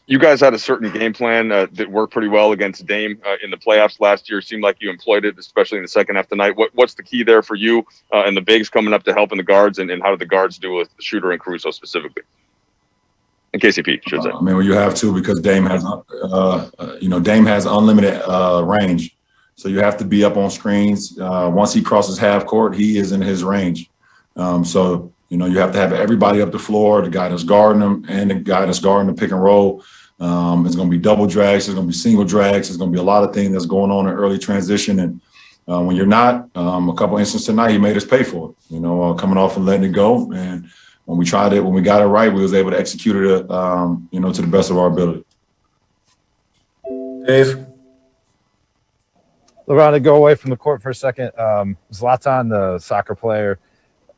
You guys had a certain game plan that worked pretty well against Dame in the playoffs last year. Seemed like you employed it, especially in the second half tonight. What's the key there for you and the bigs coming up to help in the guards, and how did the guards do with Schroder and Caruso specifically? And KCP, should say. I mean, well, you have to, because Dame has, Dame has unlimited range. So you have to be up on screens. Once he crosses half court, he is in his range. So, you have to have everybody up the floor, the guy that's guarding them and the guy that's guarding the pick and roll. It's going to be double drags. There's going to be single drags. There's going to be a lot of things that's going on in early transition. And when you're not, a couple instances tonight, he made us pay for it, coming off and letting it go. And when we tried it, when we got it right, we was able to execute it, to the best of our ability. Dave? LeBron, to go away from the court for a second. Zlatan, the soccer player,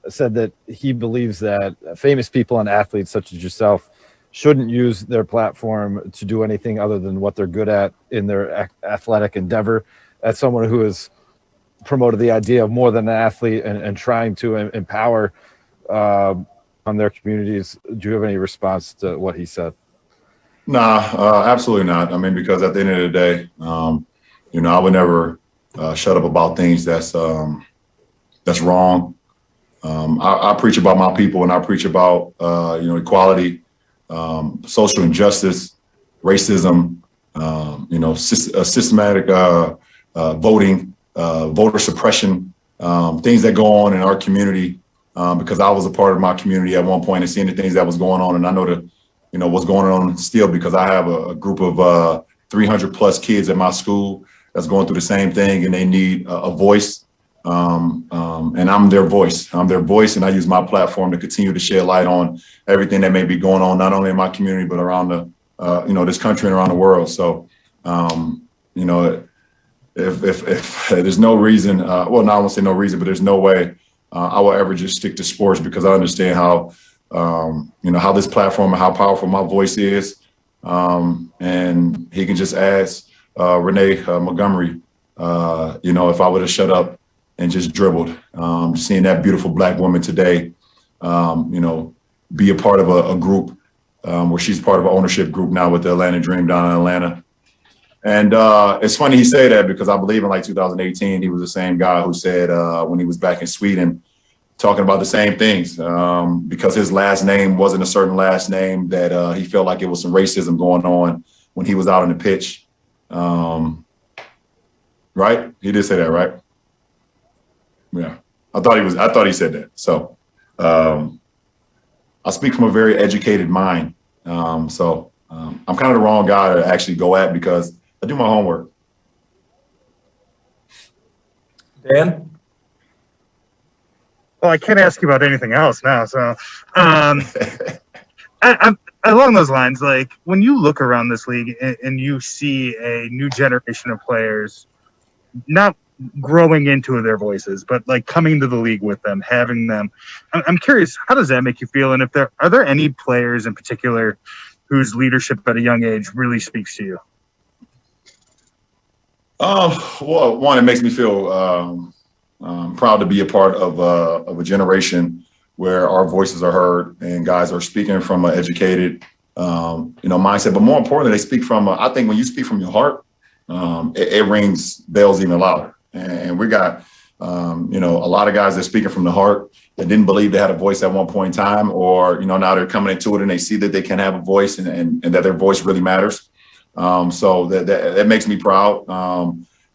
said that he believes that famous people and athletes such as yourself shouldn't use their platform to do anything other than what they're good at in their athletic endeavor. As someone who has promoted the idea of more than an athlete and trying to empower on their communities, do you have any response to what he said? Nah, absolutely not. I mean, because at the end of the day, I would never shut up about things that's wrong. I preach about my people, and I preach about equality, social injustice, racism, systematic voting, voter suppression, things that go on in our community. Because I was a part of my community at one point and seeing the things that was going on, and I know what's going on still, because I have a group of 300 plus kids at my school that's going through the same thing, and they need a voice. And I'm their voice. I'm their voice, and I use my platform to continue to shed light on everything that may be going on, not only in my community, but around this country and around the world. So, if there's no reason, well, no, I won't say no reason, but there's no way I will ever just stick to sports, because I understand how, how this platform and how powerful my voice is. And he can just ask Renee Montgomery, if I would have shut up and just dribbled. Seeing that beautiful Black woman today, be a part of a group where she's part of an ownership group now with the Atlanta Dream down in Atlanta. And it's funny he say that, because I believe in 2018, he was the same guy who said when he was back in Sweden, talking about the same things, because his last name wasn't a certain last name, that he felt like it was some racism going on when he was out on the pitch. Right? He did say that, right? Yeah, I thought he said that. So I speak from a very educated mind. I'm kind of the wrong guy to actually go at, because I do my homework. Dan? Well, I can't ask you about anything else now. So I'm along those lines, like when you look around this league and you see a new generation of players not growing into their voices, but like coming to the league with them, having them, I'm curious, how does that make you feel? And are there any players in particular whose leadership at a young age really speaks to you? Well, one, it makes me feel proud to be a part of a generation where our voices are heard and guys are speaking from an educated, mindset. But more importantly, they speak from, I think when you speak from your heart, it rings bells even louder. And we got, a lot of guys that are speaking from the heart that didn't believe they had a voice at one point in time, or, now they're coming into it and they see that they can have a voice and that their voice really matters. So that makes me proud.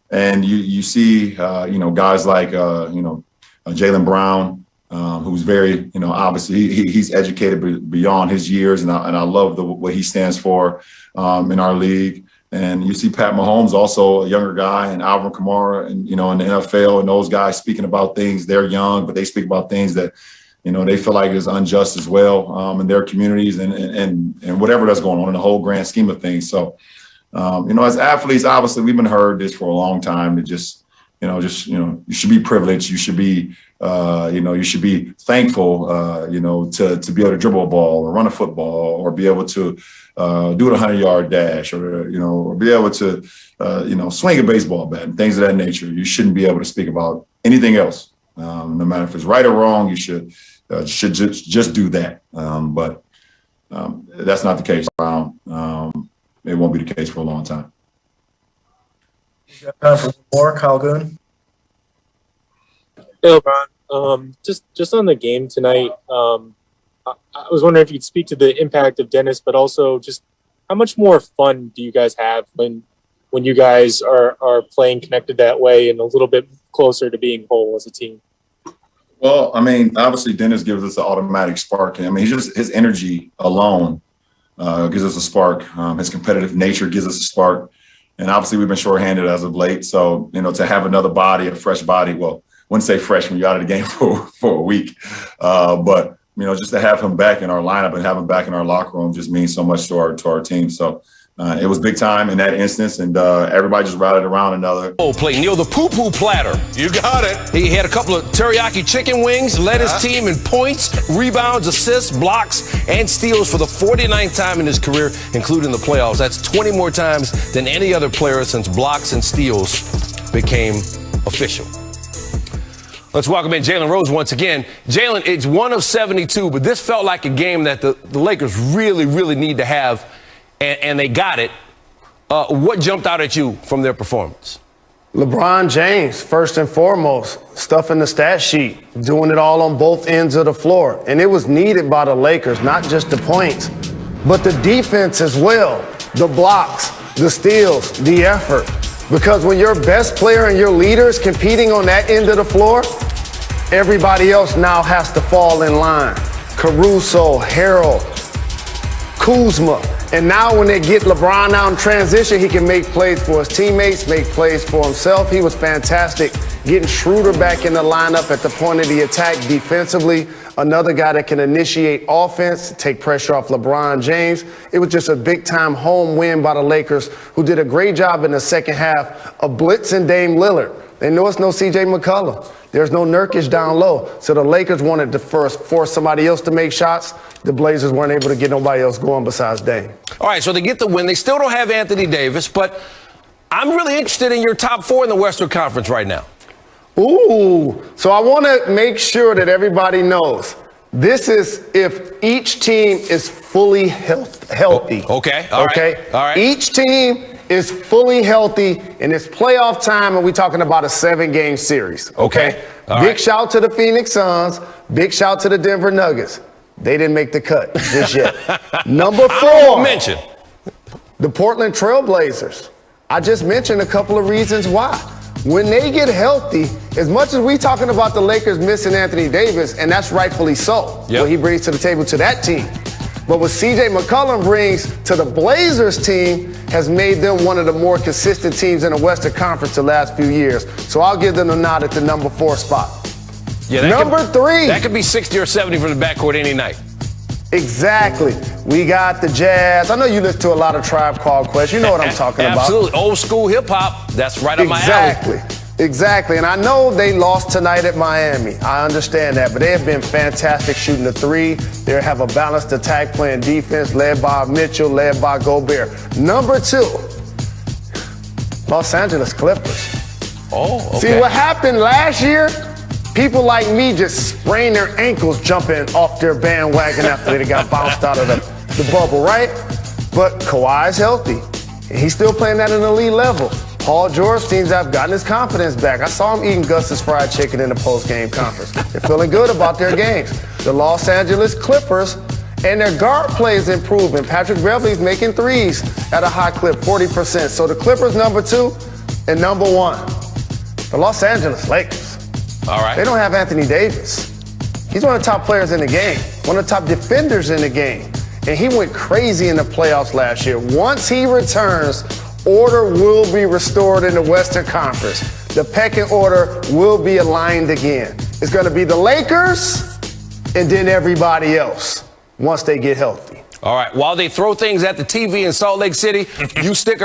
And you see, guys like, Jaylen Brown, who's very, obviously he's educated beyond his years. And I love what he stands for in our league. And you see Pat Mahomes, also a younger guy, and Alvin Kamara, and, in the NFL, and those guys speaking about things. They're young, but they speak about things that, they feel like is unjust as well in their communities and whatever that's going on in the whole grand scheme of things. So, as athletes, obviously, we've been heard this for a long time. You should be privileged. You should be, you should be thankful, to be able to dribble a ball or run a football or be able to do a 100-yard dash or be able to, swing a baseball bat and things of that nature. You shouldn't be able to speak about anything else. No matter if it's right or wrong, you should just do that. But That's not the case. It won't be the case for a long time. Time for more, Kyle Goon. Hey, LeBron. Just on the game tonight, I was wondering if you could speak to the impact of Dennis, but also just how much more fun do you guys have when you guys are playing connected that way and a little bit closer to being whole as a team? Well, I mean, obviously Dennis gives us an automatic spark. I mean, his energy alone gives us a spark. His competitive nature gives us a spark. And obviously we've been shorthanded as of late. So, to have another body, a fresh body, well, I wouldn't say fresh when you're out of the game for a week. But, just to have him back in our lineup and have him back in our locker room just means so much to our team. So it was big time in that instance, and everybody just rallied around another. Play Neil the poo-poo platter. You got it. He had a couple of teriyaki chicken wings, led his team in points, rebounds, assists, blocks, and steals for the 49th time in his career, including the playoffs. That's 20 more times than any other player since blocks and steals became official. Let's welcome in Jalen Rose once again. Jalen, it's 1 of 72, but this felt like a game that the Lakers really, really need to have, and they got it. What jumped out at you from their performance? LeBron James, first and foremost, stuff in the stat sheet, doing it all on both ends of the floor. And it was needed by the Lakers, not just the points, but the defense as well, the blocks, the steals, the effort. Because when your best player and your leader is competing on that end of the floor, everybody else now has to fall in line. Caruso, Harold, Kuzma. And now when they get LeBron out in transition, he can make plays for his teammates, make plays for himself. He was fantastic getting Schroder back in the lineup at the point of the attack defensively. Another guy that can initiate offense, take pressure off LeBron James. It was just a big-time home win by the Lakers, who did a great job in the second half of blitzing Dame Lillard. They know it's no C.J. McCollum. There's no Nurkic down low. So the Lakers wanted to first force somebody else to make shots. The Blazers weren't able to get nobody else going besides Dame. All right, so they get the win. They still don't have Anthony Davis, but I'm really interested in your top four in the Western Conference right now. Ooh, so I want to make sure that everybody knows this is if each team is fully healthy. Okay, all right. Each team is fully healthy, and it's playoff time, and we're talking about a 7-game series. Okay. Big shout to the Phoenix Suns. Big shout to the Denver Nuggets. They didn't make the cut just yet. Number 4. Mention the Portland Trailblazers. I just mentioned a couple of reasons why. When they get healthy, as much as we talking about the Lakers missing Anthony Davis, and that's rightfully so, what he brings to the table to that team. But what C.J. McCollum brings to the Blazers team has made them one of the more consistent teams in the Western Conference the last few years. So I'll give them a nod at the number 4 spot. Yeah, number 3. That could be 60 or 70 from the backcourt any night. Exactly. We got the Jazz. I know you listen to a lot of Tribe Called Quest. You know what I'm talking about. Absolutely. Old school hip hop. That's right up my alley. Exactly. And I know they lost tonight at Miami. I understand that. But they have been fantastic shooting the 3. They have a balanced attack playing defense led by Mitchell, led by Gobert. Number 2, Los Angeles Clippers. Oh, okay. See, what happened last year, people like me just sprained their ankles jumping off their bandwagon after they got bounced out of the bubble, right? But Kawhi's healthy. And he's still playing at an elite level. Paul George seems to have gotten his confidence back. I saw him eating Gus's fried chicken in the post-game conference. They're feeling good about their games. The Los Angeles Clippers and their guard play is improving. Patrick Beverly's making threes at a high clip, 40%. So the Clippers, number 2, and number 1, the Los Angeles Lakers. All right. They don't have Anthony Davis. He's one of the top players in the game, one of the top defenders in the game. And he went crazy in the playoffs last year. Once he returns, order will be restored in the Western Conference. The pecking order will be aligned again. It's going to be the Lakers and then everybody else once they get healthy. All right. While they throw things at the TV in Salt Lake City, you stick